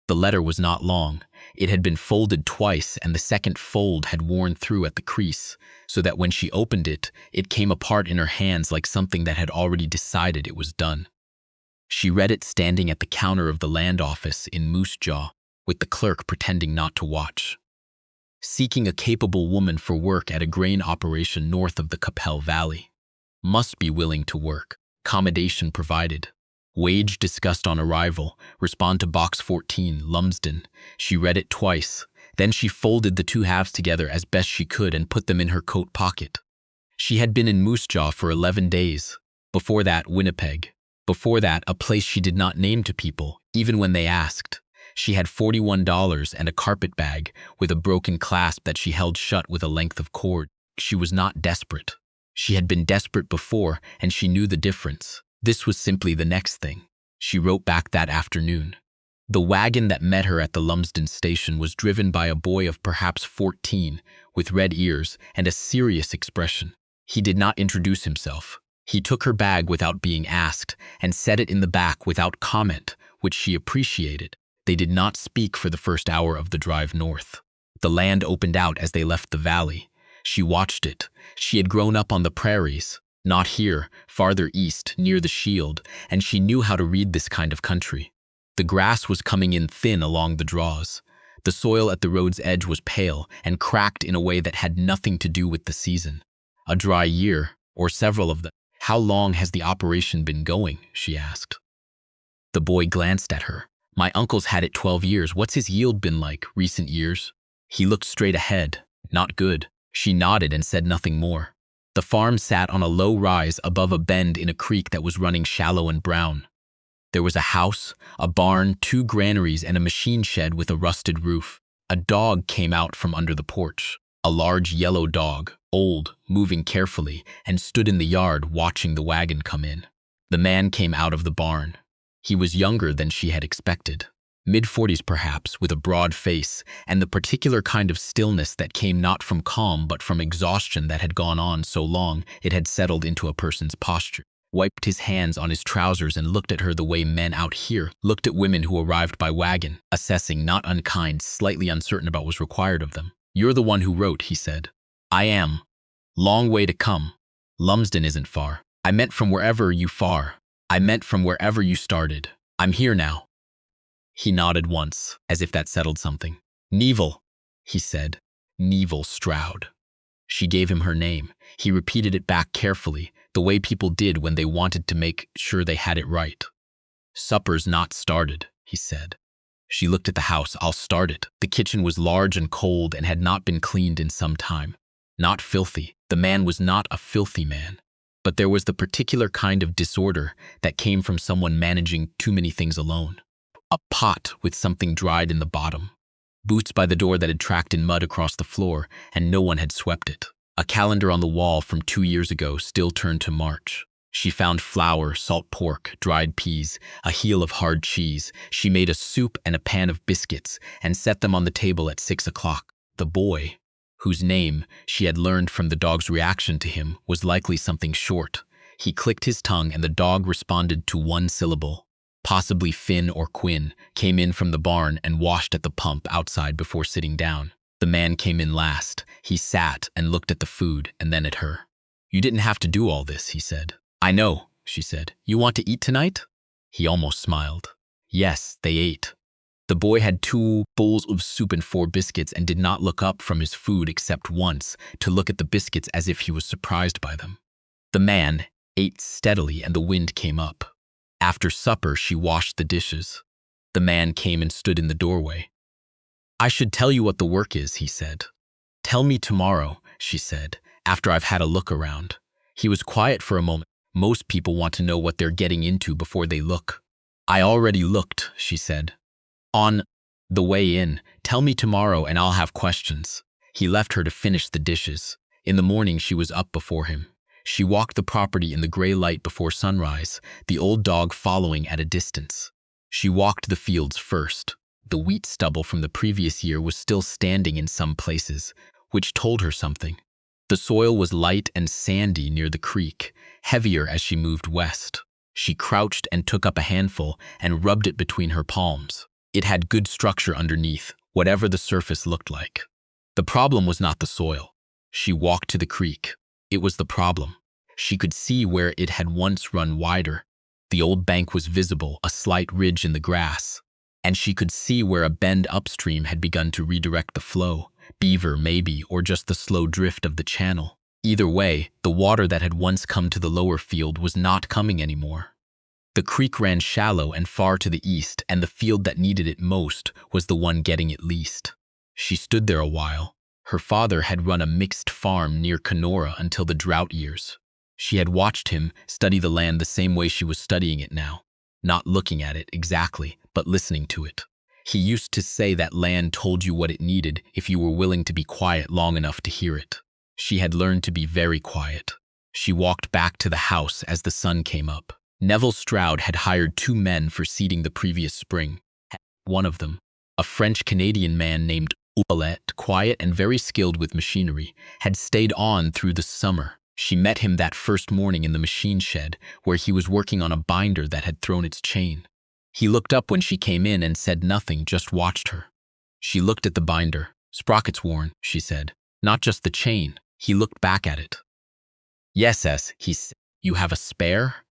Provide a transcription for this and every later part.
The letter was not long. It had been folded twice, and the second fold had worn through at the crease, so that when she opened it, it came apart in her hands like something that had already decided it was done. She read it standing at the counter of the land office in Moose Jaw, with the clerk pretending not to watch. Seeking a capable woman for work at a grain operation north of the Capel Valley. Must be willing to work. Accommodation provided. Wage discussed on arrival. Respond to Box 14, Lumsden. She read it twice. Then she folded the two halves together as best she could and put them in her coat pocket. She had been in Moose Jaw for 11 days. Before that, Winnipeg. Before that, a place she did not name to people, even when they asked. She had $41 and a carpet bag with a broken clasp that she held shut with a length of cord. She was not desperate. She had been desperate before, and she knew the difference. This was simply the next thing. She wrote back that afternoon. The wagon that met her at the Lumsden station was driven by a boy of perhaps 14, with red ears and a serious expression. He did not introduce himself. He took her bag without being asked and set it in the back without comment, which she appreciated. They did not speak for the first hour of the drive north. The land opened out as they left the valley. She watched it. She had grown up on the prairies, not here, farther east, near the Shield, and she knew how to read this kind of country. The grass was coming in thin along the draws. The soil at the road's edge was pale and cracked in a way that had nothing to do with the season. A dry year, or several of them. How long has the operation been going? She asked. The boy glanced at her. My uncle's had it 12 years. What's his yield been like, recent years? He looked straight ahead. Not good. She nodded and said nothing more. The farm sat on a low rise above a bend in a creek that was running shallow and brown. There was a house, a barn, 2 granaries, and a machine shed with a rusted roof. A dog came out from under the porch. A large yellow dog, old, moving carefully, and stood in the yard watching the wagon come in. The man came out of the barn. He was younger than she had expected. Mid-40s perhaps, with a broad face, and the particular kind of stillness that came not from calm but from exhaustion that had gone on so long it had settled into a person's posture. Wiped his hands on his trousers and looked at her the way men out here looked at women who arrived by wagon, assessing, not unkind, slightly uncertain about what was required of them. You're the one who wrote, he said. I am. Long way to come. Lumsden isn't far. I meant from wherever you started. I'm here now. He nodded once, as if that settled something. Neville, he said. Neville Stroud. She gave him her name. He repeated it back carefully, the way people did when they wanted to make sure they had it right. Supper's not started, he said. She looked at the house. I'll start it. The kitchen was large and cold and had not been cleaned in some time. Not filthy. The man was not a filthy man. But there was the particular kind of disorder that came from someone managing too many things alone. A pot with something dried in the bottom. Boots by the door that had tracked in mud across the floor, and no one had swept it. A calendar on the wall from 2 years ago still turned to March. She found flour, salt pork, dried peas, a heel of hard cheese. She made a soup and a pan of biscuits and set them on the table at 6 o'clock. The boy, whose name she had learned from the dog's reaction to him, was likely something short. He clicked his tongue and the dog responded to one syllable. Possibly Finn or Quinn, came in from the barn and washed at the pump outside before sitting down. The man came in last. He sat and looked at the food and then at her. You didn't have to do all this, he said. I know, she said. You want to eat tonight? He almost smiled. Yes, they ate. The boy had 2 bowls of soup and 4 biscuits and did not look up from his food except once to look at the biscuits as if he was surprised by them. The man ate steadily and the wind came up. After supper, she washed the dishes. The man came and stood in the doorway. I should tell you what the work is, he said. Tell me tomorrow, she said, after I've had a look around. He was quiet for a moment. Most people want to know what they're getting into before they look. I already looked, she said. On the way in, tell me tomorrow and I'll have questions. He left her to finish the dishes. In the morning, she was up before him. She walked the property in the gray light before sunrise, the old dog following at a distance. She walked the fields first. The wheat stubble from the previous year was still standing in some places, which told her something. The soil was light and sandy near the creek, heavier as she moved west. She crouched and took up a handful and rubbed it between her palms. It had good structure underneath, whatever the surface looked like. The problem was not the soil. She walked to the creek. It was the problem. She could see where it had once run wider. The old bank was visible, a slight ridge in the grass. And she could see where a bend upstream had begun to redirect the flow. Beaver, maybe, or just the slow drift of the channel. Either way, the water that had once come to the lower field was not coming anymore. The creek ran shallow and far to the east, and the field that needed it most was the one getting it least. She stood there a while. Her father had run a mixed farm near Kenora until the drought years. She had watched him study the land the same way she was studying it now. Not looking at it exactly, but listening to it. He used to say that land told you what it needed if you were willing to be quiet long enough to hear it. She had learned to be very quiet. She walked back to the house as the sun came up. Neville Stroud had hired 2 men for seeding the previous spring. One of them, a French-Canadian man named Ouellet, quiet and very skilled with machinery, had stayed on through the summer. She met him that first morning in the machine shed, where he was working on a binder that had thrown its chain. He looked up when she came in and said nothing, just watched her. She looked at the binder. "Sprockets worn," she said. "Not just the chain." He looked back at it. "Yes, he said. "You have a spare?"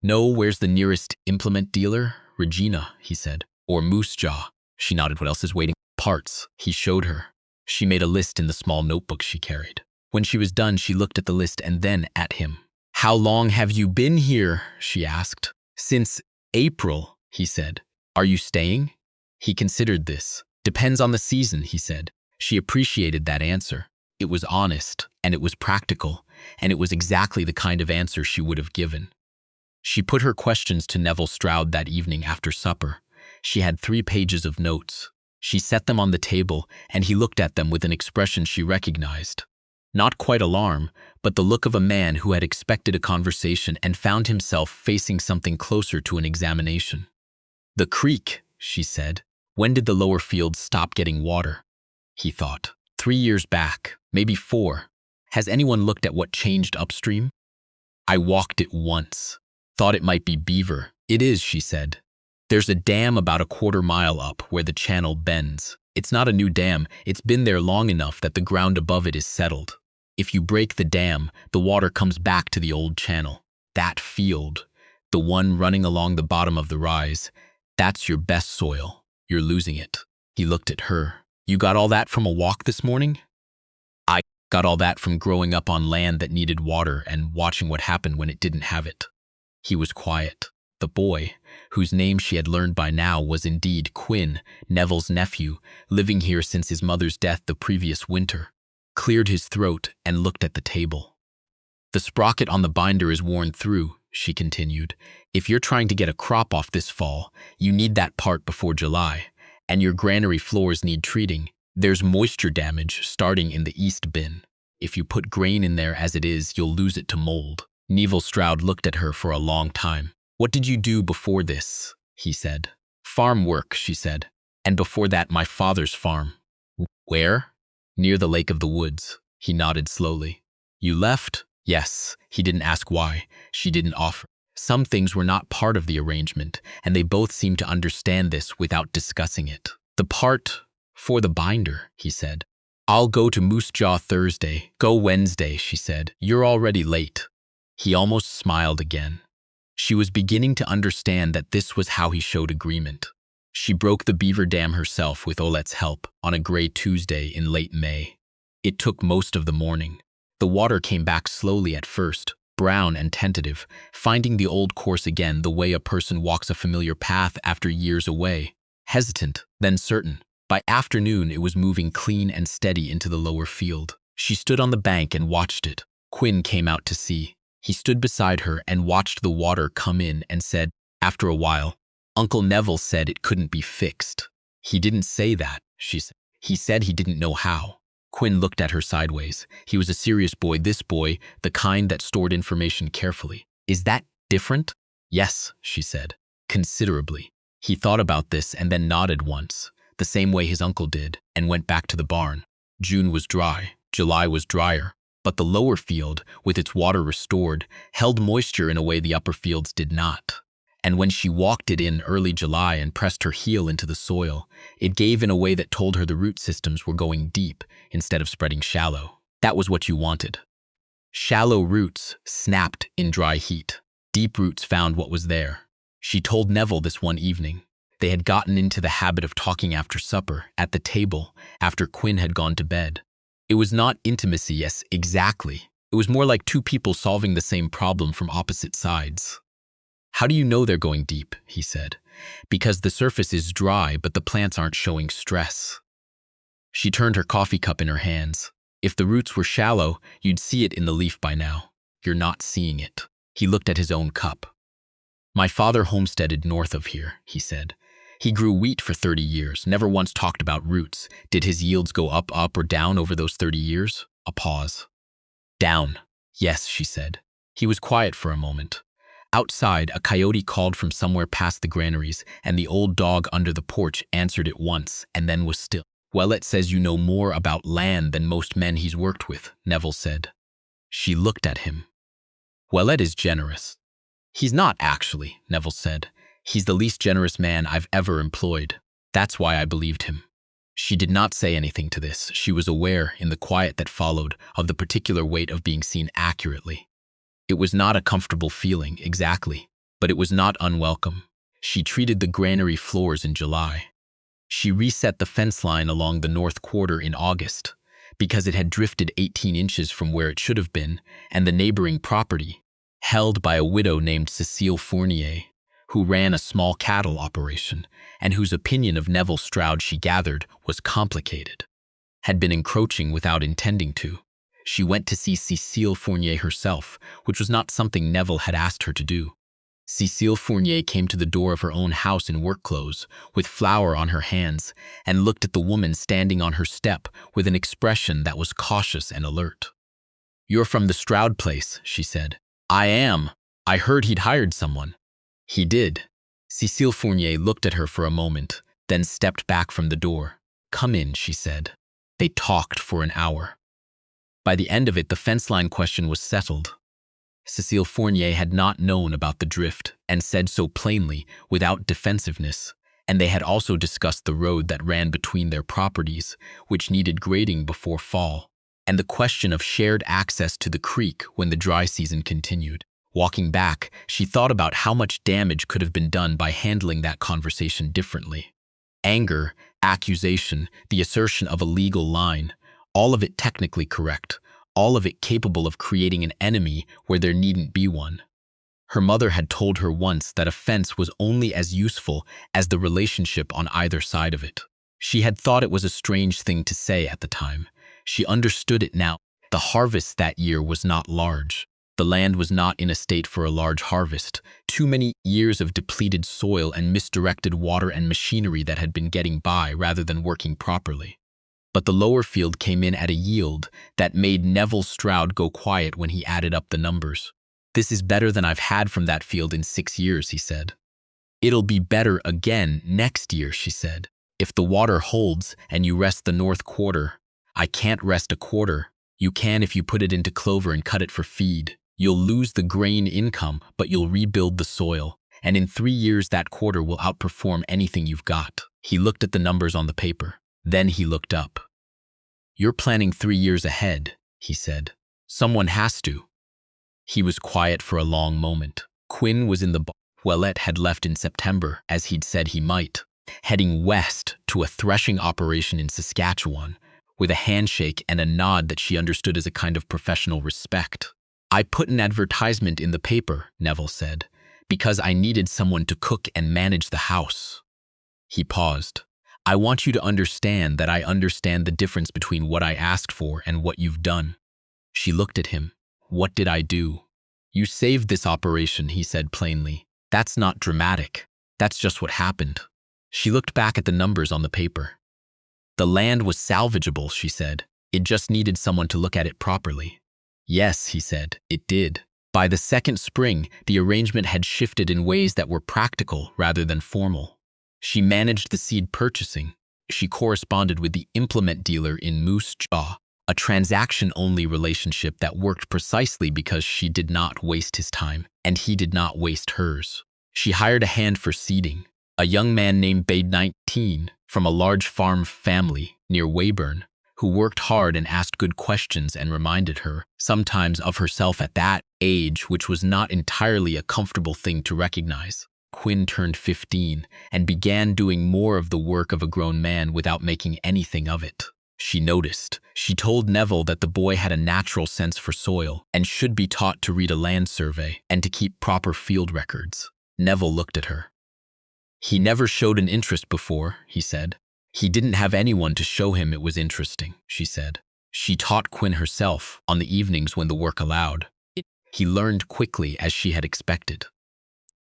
"No, where's the nearest implement dealer?" "Regina," he said. "Or Moose Jaw." She nodded. "What else is waiting?" "Parts," he showed her. She made a list in the small notebook she carried. When she was done, she looked at the list and then at him. "How long have you been here?" she asked. "Since April," he said. "Are you staying?" He considered this. "Depends on the season," he said. She appreciated that answer. It was honest, and it was practical, and it was exactly the kind of answer she would have given. She put her questions to Neville Stroud that evening after supper. She had 3 pages of notes. She set them on the table, and he looked at them with an expression she recognized. Not quite alarm, but the look of a man who had expected a conversation and found himself facing something closer to an examination. "The creek," she said. "When did the lower fields stop getting water?" He thought. 3 years back, maybe 4. Has anyone looked at what changed upstream? "I walked it once. Thought it might be beaver." "It is," she said. "There's a dam about a quarter-mile up where the channel bends. It's not a new dam. It's been there long enough that the ground above it is settled. If you break the dam, the water comes back to the old channel. That field, the one running along the bottom of the rise, that's your best soil. You're losing it." He looked at her. "You got all that from a walk this morning?" "I got all that from growing up on land that needed water and watching what happened when it didn't have it." He was quiet. The boy, whose name she had learned by now, was indeed Quinn, Neville's nephew, living here since his mother's death the previous winter, cleared his throat and looked at the table. "The sprocket on the binder is worn through," she continued. "If you're trying to get a crop off this fall, you need that part before July, and your granary floors need treating. There's moisture damage starting in the east bin. If you put grain in there as it is, you'll lose it to mold." Neville Stroud looked at her for a long time. "What did you do before this?" he said. "Farm work," she said. "And before that, my father's farm." "Where?" "Near the Lake of the Woods." He nodded slowly. "You left?" "Yes." He didn't ask why. She didn't offer. Some things were not part of the arrangement, and they both seemed to understand this without discussing it. "The part for the binder," he said. "I'll go to Moose Jaw Thursday." "Go Wednesday," she said. "You're already late." He almost smiled again. She was beginning to understand that this was how he showed agreement. She broke the beaver dam herself with Olet's help on a gray Tuesday in late May. It took most of the morning. The water came back slowly at first, brown and tentative, finding the old course again the way a person walks a familiar path after years away, hesitant, then certain. By afternoon, it was moving clean and steady into the lower field. She stood on the bank and watched it. Quinn came out to see. He stood beside her and watched the water come in and said, after a while, "Uncle Neville said it couldn't be fixed." "He didn't say that," she said. "He said he didn't know how." Quinn looked at her sideways. He was a serious boy, this boy, the kind that stored information carefully. "Is that different?" "Yes," she said. "Considerably." He thought about this and then nodded once, the same way his uncle did, and went back to the barn. June was dry. July was drier. But the lower field, with its water restored, held moisture in a way the upper fields did not. And when she walked it in early July and pressed her heel into the soil, it gave in a way that told her the root systems were going deep instead of spreading shallow. That was what you wanted. Shallow roots snapped in dry heat. Deep roots found what was there. She told Neville this one evening. They had gotten into the habit of talking after supper, at the table, after Quinn had gone to bed. It was not intimacy, yes, exactly. It was more like two people solving the same problem from opposite sides. How do you know they're going deep? He said. Because the surface is dry, but the plants aren't showing stress. She turned her coffee cup in her hands. If the roots were shallow, you'd see it in the leaf by now. You're not seeing it. He looked at his own cup. My father homesteaded north of here, he said. He grew wheat for 30 years, never once talked about roots. Did his yields go up, or down over those 30 years? A pause. Down. Yes, she said. He was quiet for a moment. Outside, a coyote called from somewhere past the granaries, and the old dog under the porch answered it once and then was still. Ouellette says you know more about land than most men he's worked with, Neville said. She looked at him. Ouellette is generous. He's not actually, Neville said. He's the least generous man I've ever employed. That's why I believed him. She did not say anything to this. She was aware, in the quiet that followed, of the particular weight of being seen accurately. It was not a comfortable feeling, exactly, but it was not unwelcome. She treated the granary floors in July. She reset the fence line along the north quarter in August, because it had drifted 18 inches from where it should have been, and the neighboring property, held by a widow named Cécile Fournier, who ran a small cattle operation, and whose opinion of Neville Stroud, she gathered, was complicated, had been encroaching without intending to. She went to see Cécile Fournier herself, which was not something Neville had asked her to do. Cécile Fournier came to the door of her own house in work clothes, with flour on her hands, and looked at the woman standing on her step with an expression that was cautious and alert. "You're from the Stroud place," she said. "I am. I heard he'd hired someone." "He did." Cécile Fournier looked at her for a moment, then stepped back from the door. "Come in," she said. They talked for an hour. By the end of it, the fence line question was settled. Cécile Fournier had not known about the drift, and said so plainly, without defensiveness, and they had also discussed the road that ran between their properties, which needed grading before fall, and the question of shared access to the creek when the dry season continued. Walking back, she thought about how much damage could have been done by handling that conversation differently. Anger, accusation, the assertion of a legal line, all of it technically correct, all of it capable of creating an enemy where there needn't be one. Her mother had told her once that a fence was only as useful as the relationship on either side of it. She had thought it was a strange thing to say at the time. She understood it now. The harvest that year was not large. The land was not in a state for a large harvest. Too many years of depleted soil and misdirected water and machinery that had been getting by rather than working properly. But the lower field came in at a yield that made Neville Stroud go quiet when he added up the numbers. "This is better than I've had from that field in 6 years," he said. "It'll be better again next year," she said. "If the water holds and you rest the north quarter." "I can't rest a quarter." "You can if you put it into clover and cut it for feed. You'll lose the grain income, but you'll rebuild the soil. And in 3 years that quarter will outperform anything you've got." He looked at the numbers on the paper. Then he looked up. "You're planning 3 years ahead," he said. "Someone has to." He was quiet for a long moment. Quinn was in the barn. Ouellette had left in September, as he'd said he might, heading west to a threshing operation in Saskatchewan, with a handshake and a nod that she understood as a kind of professional respect. "I put an advertisement in the paper," Neville said, "because I needed someone to cook and manage the house." He paused. "I want you to understand that I understand the difference between what I asked for and what you've done." She looked at him. "What did I do?" "You saved this operation," he said plainly. "That's not dramatic. That's just what happened." She looked back at the numbers on the paper. "The land was salvageable," she said. "It just needed someone to look at it properly." "Yes," he said, "it did." By the second spring, the arrangement had shifted in ways that were practical rather than formal. She managed the seed purchasing. She corresponded with the implement dealer in Moose Jaw, a transaction-only relationship that worked precisely because she did not waste his time, and he did not waste hers. She hired a hand for seeding, a young man named Bade 19 from a large farm family near Weyburn, who worked hard and asked good questions and reminded her, sometimes of herself at that age, which was not entirely a comfortable thing to recognize. Quinn turned 15 and began doing more of the work of a grown man without making anything of it. She noticed. She told Neville that the boy had a natural sense for soil and should be taught to read a land survey and to keep proper field records. Neville looked at her. He never showed an interest before, he said. He didn't have anyone to show him it was interesting, she said. She taught Quinn herself on the evenings when the work allowed. He learned quickly, as she had expected.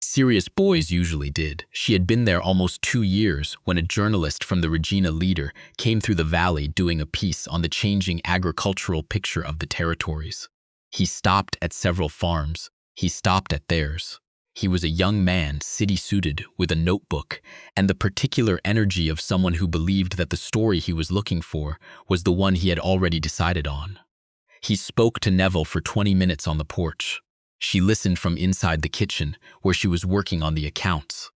Serious boys usually did. She had been there almost 2 years when a journalist from the Regina Leader came through the valley doing a piece on the changing agricultural picture of the territories. He stopped at several farms. He stopped at theirs. He was a young man, city-suited, with a notebook, and the particular energy of someone who believed that the story he was looking for was the one he had already decided on. He spoke to Neville for 20 minutes on the porch. She listened from inside the kitchen, where she was working on the accounts.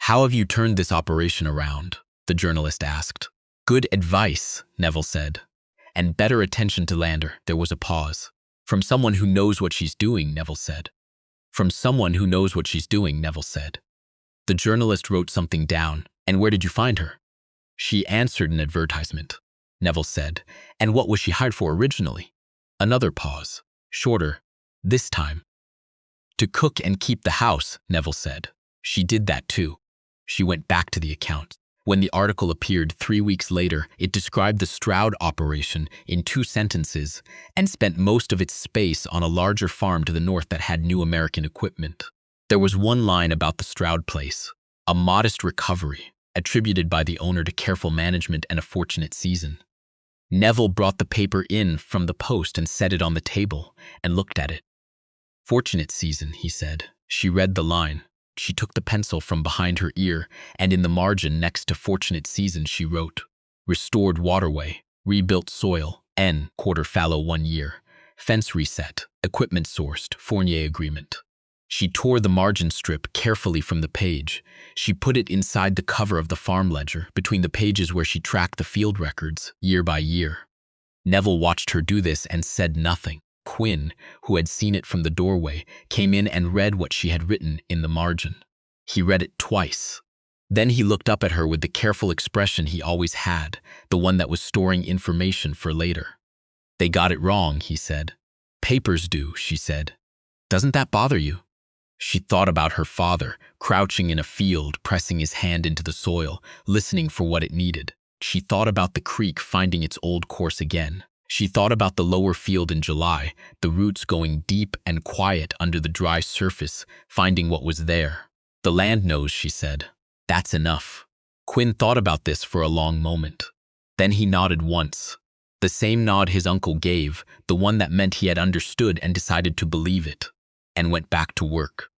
"How have you turned this operation around?" the journalist asked. "Good advice," Neville said. "And better attention to Lander." There was a pause. "From someone who knows what she's doing," Neville said. "From someone who knows what she's doing," Neville said. The journalist wrote something down. "And where did you find her?" "She answered an advertisement," Neville said. "And what was she hired for originally?" Another pause. Shorter. This time. "To cook and keep the house," Neville said. "She did that too." She went back to the account. When the article appeared 3 weeks later, it described the Stroud operation in 2 sentences and spent most of its space on a larger farm to the north that had new American equipment. There was one line about the Stroud place, a modest recovery, attributed by the owner to careful management and a fortunate season. Neville brought the paper in from the post and set it on the table and looked at it. "Fortunate season," he said. She read the line. She took the pencil from behind her ear, and in the margin next to fortunate season she wrote, "Restored waterway, rebuilt soil, N, quarter fallow 1 year, fence reset, equipment sourced, Fournier agreement." She tore the margin strip carefully from the page. She put it inside the cover of the farm ledger, between the pages where she tracked the field records, year by year. Neville watched her do this and said nothing. Quinn, who had seen it from the doorway, came in and read what she had written in the margin. He read it twice. Then he looked up at her with the careful expression he always had, the one that was storing information for later. "They got it wrong," he said. "Papers do," she said. "Doesn't that bother you?" She thought about her father, crouching in a field, pressing his hand into the soil, listening for what it needed. She thought about the creek finding its old course again. She thought about the lower field in July, the roots going deep and quiet under the dry surface, finding what was there. "The land knows," she said. "That's enough." Quinn thought about this for a long moment. Then he nodded once. The same nod his uncle gave, the one that meant he had understood and decided to believe it, and went back to work.